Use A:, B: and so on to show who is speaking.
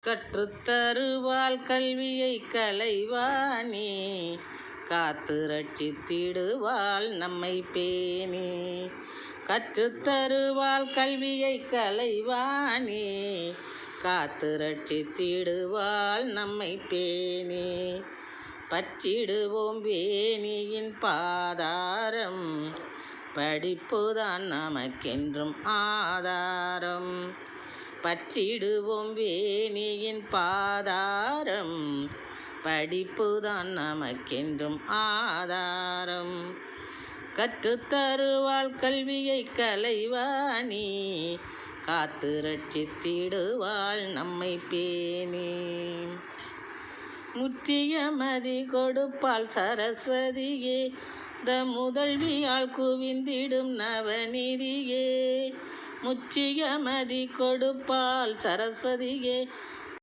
A: கற்றுத்தருவாள் கல்வியை கலைவாணி, காத்து ரட்சித்திடுவாள் நம்மை பேணி. கற்றுத்தருவாள் கல்வியை கலைவாணி, காத்து ரட்சித்திடுவாள் நம்மை பேணி. பற்றிடுவோம் வேணியின் பாதாரம், படிப்புதான் நமக்கென்றும் ஆதாரம். பற்றிடுவோம் வேணியின் பாதாரம், படிப்புதான் நமக்கென்றும் ஆதாரம். கற்றுத்தருவாள் கல்வியை கலைவாணி, காத்து ரட்சித்திடுவாள் நம்மை பேணி. முற்றிய மதி கொடுப்பாள் சரஸ்வதியே, முதல்வியால் குவிந்திடும் நவநிதியே. முற்றிய மதி கொடுப்பாள் சரஸ்வதியே,